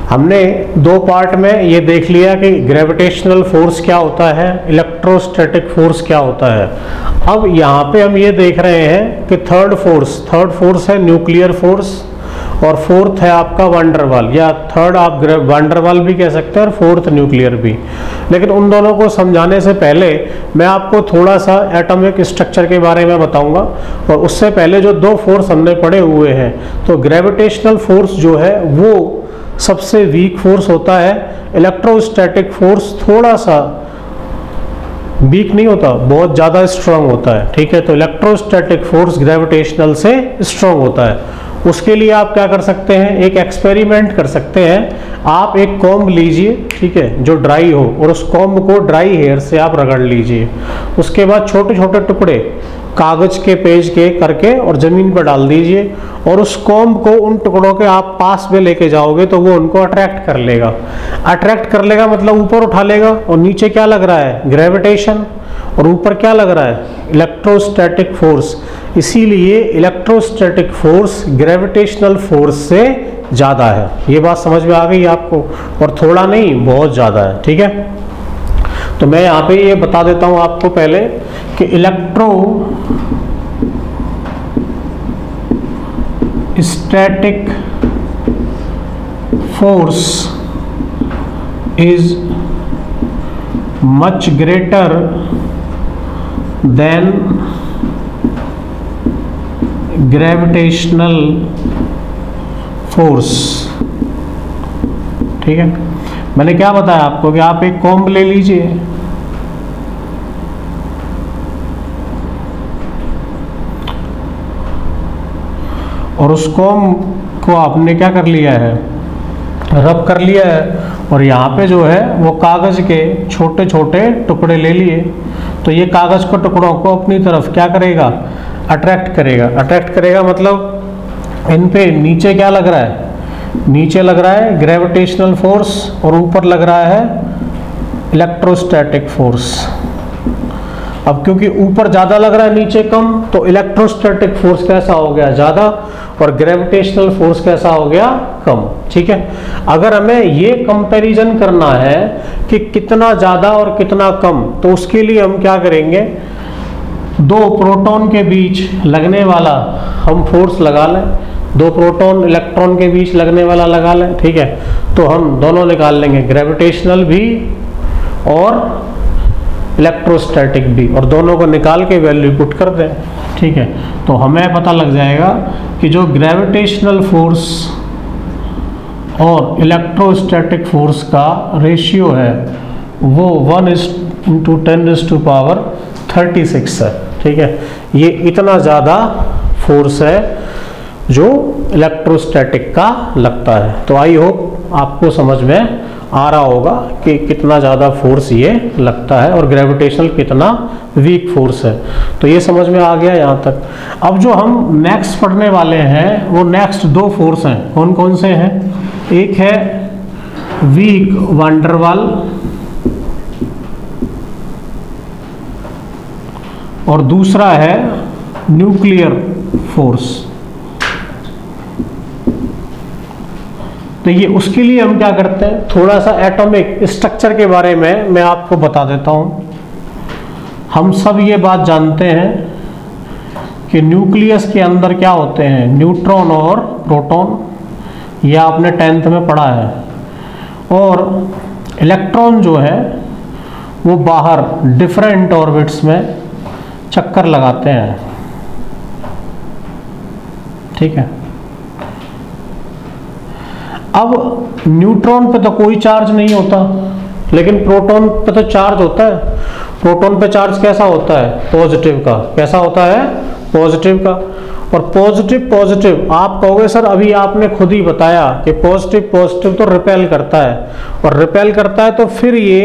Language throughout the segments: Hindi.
हमने दो पार्ट में ये देख लिया कि ग्रेविटेशनल फोर्स क्या होता है, इलेक्ट्रोस्टैटिक फोर्स क्या होता है। अब यहाँ पे हम ये देख रहे हैं कि थर्ड फोर्स है न्यूक्लियर फोर्स, और फोर्थ है आपका वंडरवाल, या थर्ड आप वंडरवाल भी कह सकते हैं और फोर्थ न्यूक्लियर भी। लेकिन उन दोनों को समझाने से पहले मैं आपको थोड़ा सा एटॉमिक स्ट्रक्चर के बारे में बताऊंगा। और उससे पहले जो दो फोर्स हमने पढ़े हुए हैं, तो ग्रेविटेशनल फोर्स जो है वो सबसे वीक फोर्स होता है, इलेक्ट्रोस्टैटिक फोर्स थोड़ा सा वीक नहीं होता, बहुत ज़्यादा स्ट्रांग होता है। ठीक है, तो इलेक्ट्रोस्टैटिक फोर्स ग्रेविटेशनल से स्ट्रांग होता है। उसके लिए आप क्या कर सकते हैं, एक एक्सपेरिमेंट कर सकते हैं। आप एक कॉम्ब लीजिए, ठीक है, जो ड्राई हो, और उस कॉम्ब को ड्राई हेयर से आप रगड़ लीजिए। उसके बाद छोटे छोटे टुकड़े कागज के पेज के करके और जमीन पर डाल दीजिए, और उस कॉम्ब को उन टुकड़ों के आप पास में लेके जाओगे तो वो उनको अट्रैक्ट कर लेगा। अट्रैक्ट कर लेगा मतलब ऊपर उठा लेगा, और नीचे क्या लग रहा है, ग्रेविटेशन, और ऊपर क्या लग रहा है, इलेक्ट्रोस्टैटिक फोर्स। इसीलिए इलेक्ट्रोस्टैटिक फोर्स ग्रेविटेशनल फोर्स से ज़्यादा है। ये बात समझ में आ गई आपको, और थोड़ा नहीं बहुत ज़्यादा है। ठीक है, तो मैं यहाँ पे ये बता देता हूँ आपको पहले कि electrostatic force is much greater than gravitational force. ठीक है, मैंने क्या बताया आपको कि आप एक कॉम्ब ले लीजिए, और उस कॉम्ब को आपने क्या कर लिया है, रब कर लिया है, और यहाँ पे जो है वो कागज के छोटे छोटे टुकड़े ले लिए। तो ये कागज के टुकड़ों को अपनी तरफ क्या करेगा, अट्रैक्ट करेगा। अट्रैक्ट करेगा मतलब इन पे नीचे क्या लग रहा है, नीचे लग रहा है ग्रेविटेशनल फोर्स, और ऊपर लग रहा है इलेक्ट्रोस्टैटिक फोर्स। अब क्योंकि ऊपर ज़्यादा लग रहा है नीचे कम, तो इलेक्ट्रोस्टैटिक फोर्स कैसा हो गया, ज़्यादा, और ग्रेविटेशनल फोर्स कैसा हो गया, कम। ठीक है, अगर हमें ये कंपैरिजन करना है कि कितना ज़्यादा और कितना कम, तो उसके लिए हम क्या करेंगे, दो प्रोटॉन के बीच लगने वाला हम फोर्स लगा लें, दो प्रोटॉन इलेक्ट्रॉन के बीच लगने वाला लगा लें। ठीक है, तो हम दोनों निकाल लेंगे, ग्रेविटेशनल भी और इलेक्ट्रोस्टैटिक भी, और दोनों को निकाल के वैल्यू पुट कर दें। ठीक है, तो हमें पता लग जाएगा कि जो ग्रेविटेशनल फोर्स और इलेक्ट्रोस्टैटिक फोर्स का रेशियो है वो 1:10⁻36 है। ठीक है, ये इतना ज़्यादा फोर्स है जो इलेक्ट्रोस्टैटिक का लगता है। तो आई होप आपको समझ में आ रहा होगा कि कितना ज़्यादा फोर्स ये लगता है और ग्रेविटेशनल कितना वीक फोर्स है। तो ये समझ में आ गया यहाँ तक। अब जो हम नेक्स्ट पढ़ने वाले हैं वो नेक्स्ट दो फोर्स हैं। कौन कौन से हैं? एक है वीक वंडरवाल और दूसरा है न्यूक्लियर फोर्स। तो ये उसके लिए हम क्या करते हैं, थोड़ा सा एटॉमिक स्ट्रक्चर के बारे में मैं आपको बता देता हूँ। हम सब ये बात जानते हैं कि न्यूक्लियस के अंदर क्या होते हैं, न्यूट्रॉन और प्रोटॉन, ये आपने 10th में पढ़ा है। और इलेक्ट्रॉन जो है वो बाहर डिफरेंट ऑर्बिट्स में चक्कर लगाते हैं। ठीक है, अब न्यूट्रॉन पे तो कोई चार्ज नहीं होता, लेकिन प्रोटॉन पे तो चार्ज होता है। प्रोटॉन पे चार्ज कैसा होता है? पॉजिटिव का। कैसा होता है? पॉजिटिव का। और पॉजिटिव आप कहोगे सर अभी आपने खुद ही बताया कि पॉजिटिव तो रिपेल करता है, और रिपेल करता है तो फिर ये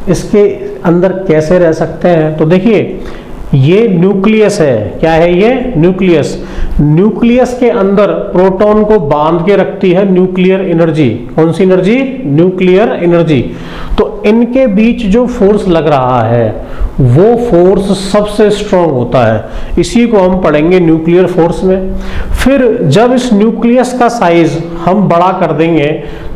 इसके अंदर कैसे रह सकते हैं? तो देखिए ये न्यूक्लियस है। क्या है ये? न्यूक्लियस। न्यूक्लियस के अंदर प्रोटॉन को बांध के रखती है न्यूक्लियर एनर्जी। कौन सी एनर्जी? Nuclear energy. तो इनके बीच जो फोर्स लग रहा है वो फोर्स सबसे स्ट्रांग होता है। इसी को हम पढ़ेंगे न्यूक्लियर फोर्स में। फिर जब इस न्यूक्लियस का साइज हम बड़ा कर देंगे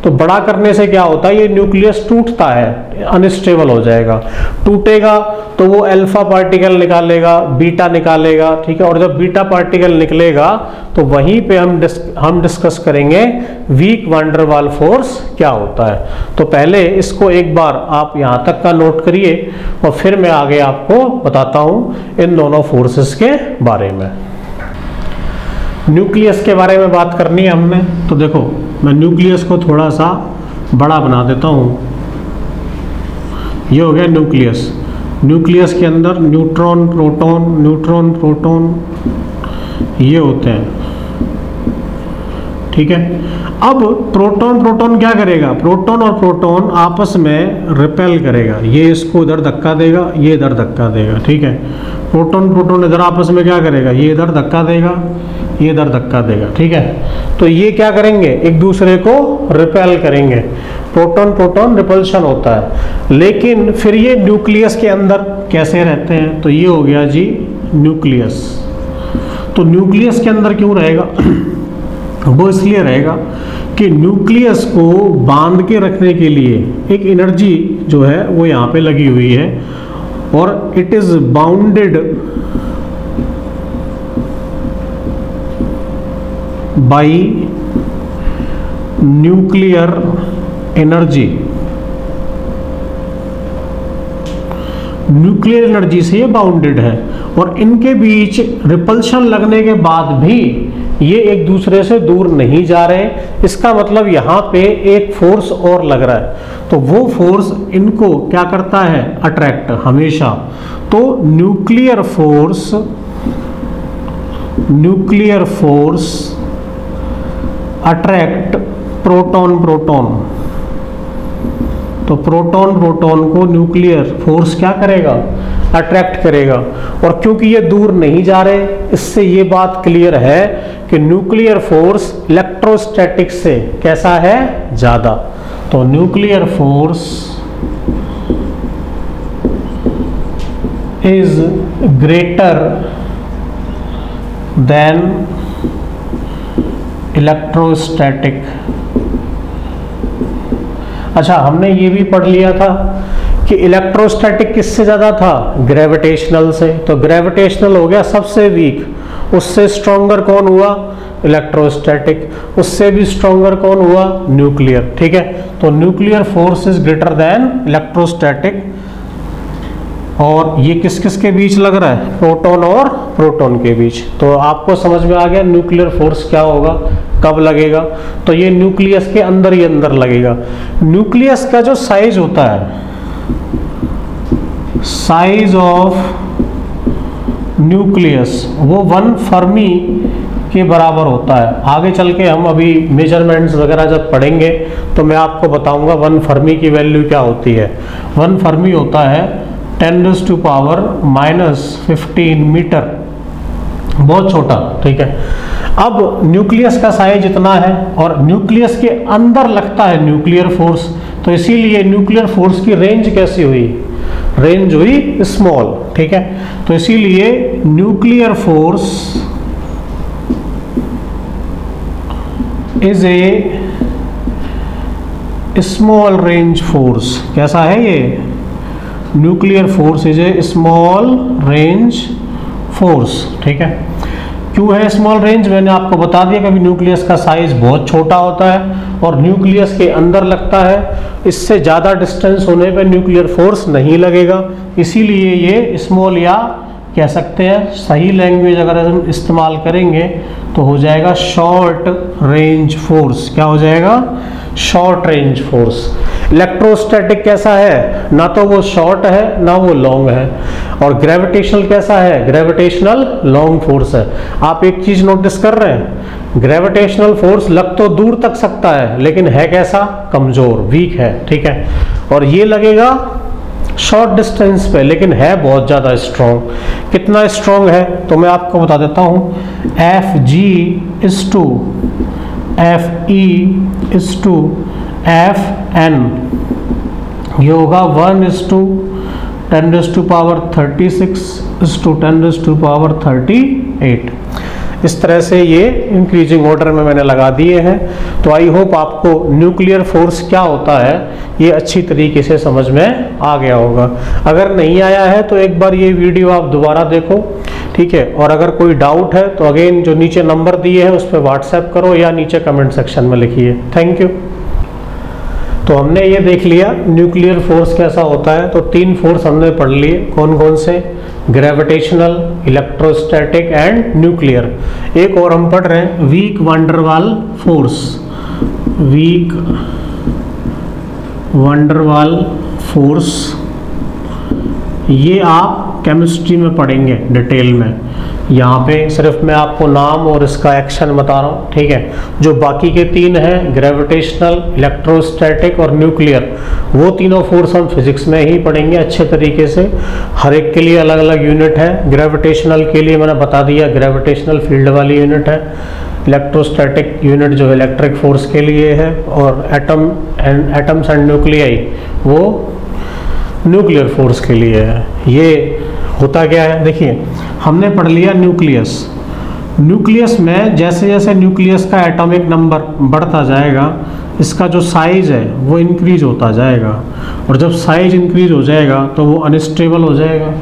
तो बड़ा करने से क्या होता है, ये न्यूक्लियस टूटता है, अनस्टेबल हो जाएगा। टूटेगा तो वो अल्फा पार्टिकल निकालेगा, बीटा निकालेगा, ठीक है। और जब बीटा पार्टिकल निकलेगा तो वहीं पे हम डिस्कस करेंगे वीक वैन डर वाल फोर्स क्या होता है। तो पहले इसको एक बार आप यहाँ तक का नोट करिए और फिर मैं आगे आपको बताता हूं इन दोनों फोर्सेस के बारे में। न्यूक्लियस के बारे में बात करनी है हमने, तो देखो मैं न्यूक्लियस को थोड़ा सा बड़ा बना देता हूं। ये हो गया न्यूक्लियस। न्यूक्लियस के अंदर न्यूट्रॉन प्रोटॉन ये होते हैं, ठीक है। अब प्रोटॉन क्या करेगा, प्रोटॉन और प्रोटॉन आपस में रिपेल करेगा। ये इसको इधर धक्का देगा, ये इधर धक्का देगा, ठीक है। प्रोटॉन इधर आपस में क्या करेगा, ये इधर धक्का देगा, ये इधर धक्का देगा, ठीक है। तो ये क्या करेंगे, एक दूसरे को रिपेल करेंगे। प्रोटॉन रिपल्शन होता है। लेकिन फिर ये न्यूक्लियस के अंदर कैसे रहते हैं, तो ये हो गया जी न्यूक्लियस। तो न्यूक्लियस के अंदर क्यों रहेगा वो इसलिए रहेगा कि न्यूक्लियस को बांध के रखने के लिए एक एनर्जी जो है वो यहाँ पे लगी हुई है, और it is bounded by nuclear energy. Nuclear energy से ये बाउंडेड है, और इनके बीच रिपल्शन लगने के बाद भी ये एक दूसरे से दूर नहीं जा रहे। इसका मतलब यहाँ पे एक फोर्स और लग रहा है, तो वो फोर्स इनको क्या करता है, अट्रैक्ट हमेशा। तो न्यूक्लियर फोर्स अट्रैक्ट प्रोटॉन। तो प्रोटॉन को न्यूक्लियर फोर्स क्या करेगा, अट्रैक्ट करेगा। और क्योंकि ये दूर नहीं जा रहे, इससे ये बात क्लियर है कि न्यूक्लियर फोर्स इलेक्ट्रोस्टैटिक से कैसा है, ज्यादा। तो nuclear force is greater than electrostatic. अच्छा, हमने ये भी पढ़ लिया था कि इलेक्ट्रोस्टैटिक किससे ज़्यादा था, ग्रेविटेशनल से। तो ग्रेविटेशनल हो गया सबसे वीक, उससे स्ट्रॉन्गर कौन हुआ, इलेक्ट्रोस्टैटिक। उससे भी स्ट्रॉन्गर कौन हुआ, न्यूक्लियर, ठीक है। तो nuclear force is greater than electrostatic. और ये किस किस के बीच लग रहा है, प्रोटॉन और प्रोटॉन के बीच। तो आपको समझ में आ गया न्यूक्लियर फोर्स क्या होगा, कब लगेगा। तो ये न्यूक्लियस के अंदर ही अंदर लगेगा। न्यूक्लियस का जो साइज होता है, साइज ऑफ न्यूक्लियस, वो 1 फर्मी के बराबर होता है। आगे चल के हम अभी मेजरमेंट्स वगैरह जब पढ़ेंगे तो मैं आपको बताऊंगा 1 फर्मी की वैल्यू क्या होती है। 1 फर्मी होता है 10⁻⁻15 मीटर, बहुत छोटा, ठीक है। अब न्यूक्लियस का साइज इतना है और न्यूक्लियस के अंदर लगता है न्यूक्लियर फोर्स, तो इसीलिए न्यूक्लियर फोर्स की रेंज कैसी हुई, रेंज हुई स्मॉल, ठीक है। तो इसीलिए nuclear force is a small range force. कैसा है ये, nuclear force is a small range force, ठीक है। क्यों है स्मॉल रेंज, मैंने आपको बता दिया कि न्यूक्लियस का साइज बहुत छोटा होता है और न्यूक्लियस के अंदर लगता है। इससे ज़्यादा डिस्टेंस होने पर न्यूक्लियर फोर्स नहीं लगेगा, इसीलिए ये स्मॉल, या कह सकते हैं सही लैंग्वेज अगर हम इस्तेमाल करेंगे तो हो जाएगा शॉर्ट रेंज फोर्स। क्या हो जाएगा, शॉर्ट रेंज फोर्स। इलेक्ट्रोस्टैटिक कैसा है, ना तो वो शॉर्ट है ना वो लॉन्ग है। और ग्रेविटेशनल कैसा है, ग्रेविटेशनल लॉन्ग फोर्स है। आप एक चीज नोटिस कर रहे हैं, ग्रेविटेशनल फोर्स लग तो दूर तक सकता है लेकिन है कैसा, कमजोर, वीक है, ठीक है। और ये लगेगा शॉर्ट डिस्टेंस पे लेकिन है बहुत ज़्यादा स्ट्रॉन्ग। कितना स्ट्रॉन्ग है तो मैं आपको बता देता हूँ, Fg is to Fe is to Fn, ये होगा 1:10⁻⁻⁴ 10⁻36 इस तरह से ये इंक्रीजिंग ऑर्डर में मैंने लगा दिए हैं। तो आई होप आपको न्यूक्लियर फोर्स क्या होता है ये अच्छी तरीके से समझ में आ गया होगा। अगर नहीं आया है तो एक बार ये वीडियो आप दोबारा देखो, ठीक है। और अगर कोई डाउट है तो अगेन जो नीचे नंबर दिए हैं उस पर व्हाट्सएप करो या नीचे कमेंट सेक्शन में लिखिए। Thank you. तो हमने ये देख लिया न्यूक्लियर फोर्स कैसा होता है। तो 3 फोर्स हमने पढ़ लिए, कौन कौन से? Gravitational, electrostatic and nuclear. एक और हम पढ़ रहे हैं weak van der Waals force. Weak van der Waals force ये आप केमिस्ट्री में पढ़ेंगे डिटेल में। यहाँ पे सिर्फ मैं आपको नाम और इसका एक्शन बता रहा हूँ, ठीक है। जो बाकी के 3 हैं ग्रेविटेशनल, इलेक्ट्रोस्टैटिक और न्यूक्लियर, वो तीनों फोर्स हम फिजिक्स में ही पढ़ेंगे अच्छे तरीके से। हर एक के लिए अलग अलग यूनिट है। ग्रेविटेशनल के लिए मैंने बता दिया, ग्रेविटेशनल फील्ड वाली यूनिट है। इलेक्ट्रोस्टैटिक यूनिट जो इलेक्ट्रिक फोर्स के लिए है, और एटम्स एंड न्यूक्लियाई वो न्यूक्लियर फोर्स के लिए है। ये होता क्या है, देखिए हमने पढ़ लिया न्यूक्लियस। न्यूक्लियस में जैसे जैसे न्यूक्लियस का एटॉमिक नंबर बढ़ता जाएगा, इसका जो साइज है वो इंक्रीज होता जाएगा, और जब साइज इंक्रीज हो जाएगा तो वो अनस्टेबल हो जाएगा।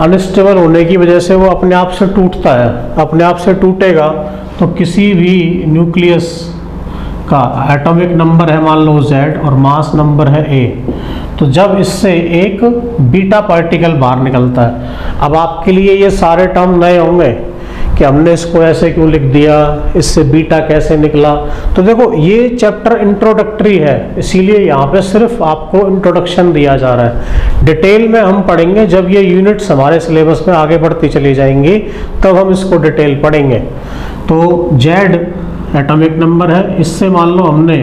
अनस्टेबल होने की वजह से वो अपने आप से टूटता है। अपने आप से टूटेगा तो किसी भी न्यूक्लियस का एटॉमिक नंबर है मान लो Z और मास नंबर है A, तो जब इससे एक बीटा पार्टिकल बाहर निकलता है। अब आपके लिए ये सारे टर्म नए होंगे कि हमने इसको ऐसे क्यों लिख दिया, इससे बीटा कैसे निकला। तो देखो ये चैप्टर इंट्रोडक्टरी है, इसीलिए यहाँ पे सिर्फ आपको इंट्रोडक्शन दिया जा रहा है। डिटेल में हम पढ़ेंगे जब ये यूनिट्स हमारे सिलेबस में आगे बढ़ती चली जाएंगी, तब हम इसको डिटेल पढ़ेंगे। तो Z एटॉमिक नंबर है, इससे मान लो हमने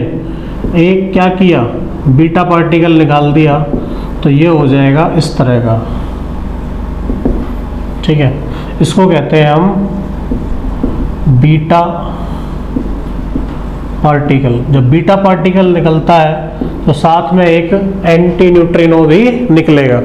एक क्या किया, बीटा पार्टिकल निकाल दिया, तो ये हो जाएगा इस तरह का, ठीक है। इसको कहते हैं हम बीटा पार्टिकल। जब बीटा पार्टिकल निकलता है तो साथ में एक एंटी न्यूट्रिनो भी निकलेगा।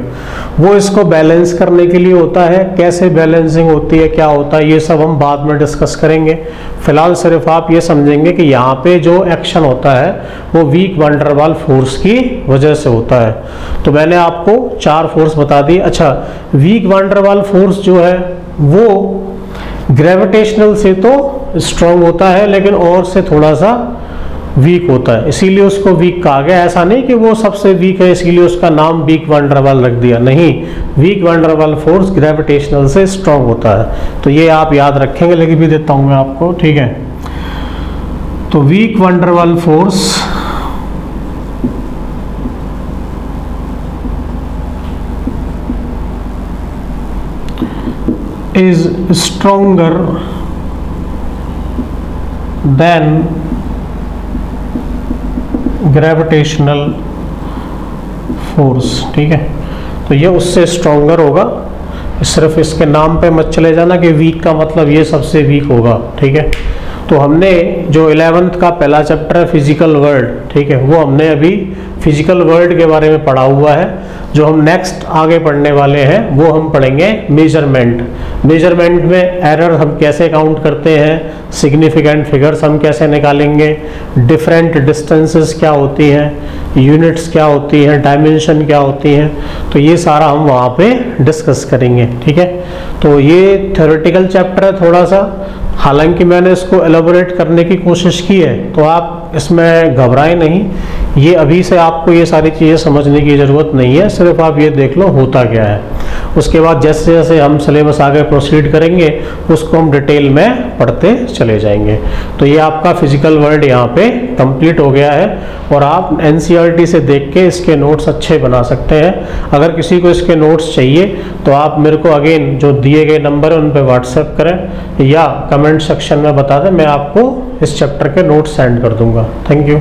वो इसको बैलेंस करने के लिए होता है। कैसे बैलेंसिंग होती है, क्या होता है, ये सब हम बाद में डिस्कस करेंगे। फिलहाल सिर्फ आप ये समझेंगे कि यहाँ पे जो एक्शन होता है वो वीक वंडरवाल फोर्स की वजह से होता है। तो मैंने आपको 4 फोर्स बता दिए। अच्छा, वीक वंडरवाल फोर्स जो है वो ग्रेविटेशनल से तो स्ट्रॉन्ग होता है, लेकिन और से थोड़ा सा वीक होता है, इसीलिए उसको वीक कहा गया। ऐसा नहीं कि वो सबसे वीक है इसीलिए उसका नाम वीक वंडरवाल रख दिया, नहीं। वीक वंडरवाल फोर्स ग्रेविटेशनल से स्ट्रॉन्ग होता है। तो ये आप याद रखेंगे, लिख भी देता हूं मैं आपको, ठीक है। तो weak van der Waals force is stronger than gravitational force, ठीक है। तो ये उससे स्ट्रोंगर होगा। सिर्फ इसके नाम पे मत चले जाना कि वीक का मतलब ये सबसे वीक होगा, ठीक है। तो हमने जो 11th का पहला चैप्टर है फिजिकल वर्ल्ड, ठीक है, वो हमने अभी फिजिकल वर्ल्ड के बारे में पढ़ा हुआ है। जो हम नेक्स्ट आगे पढ़ने वाले हैं वो हम पढ़ेंगे मेजरमेंट। मेजरमेंट में एरर हम कैसे काउंट करते हैं, सिग्निफिकेंट फिगर्स हम कैसे निकालेंगे, डिफरेंट डिस्टेंसेस क्या होती हैं, यूनिट्स क्या होती हैं, डायमेंशन क्या होती हैं, तो ये सारा हम वहाँ पे डिस्कस करेंगे, ठीक है। तो ये थ्योरेटिकल चैप्टर है थोड़ा सा, हालांकि मैंने इसको एलाबोरेट करने की कोशिश की है, तो आप इसमें घबराएं नहीं। ये अभी से आपको ये सारी चीज़ें समझने की ज़रूरत नहीं है, सिर्फ आप ये देख लो होता क्या है। उसके बाद जैसे जैसे हम सिलेबस आगे प्रोसीड करेंगे उसको हम डिटेल में पढ़ते चले जाएंगे। तो ये आपका फिजिकल वर्ल्ड यहाँ पे कंप्लीट हो गया है, और आप एनसीईआरटी से देख के इसके नोट्स अच्छे बना सकते हैं। अगर किसी को इसके नोट्स चाहिए तो आप मेरे को अगेन जो दिए गए नंबर है उन पर व्हाट्सएप करें या कमेंट सेक्शन में बता दें, मैं आपको इस चैप्टर के नोट्स सेंड कर दूंगा। Thank you.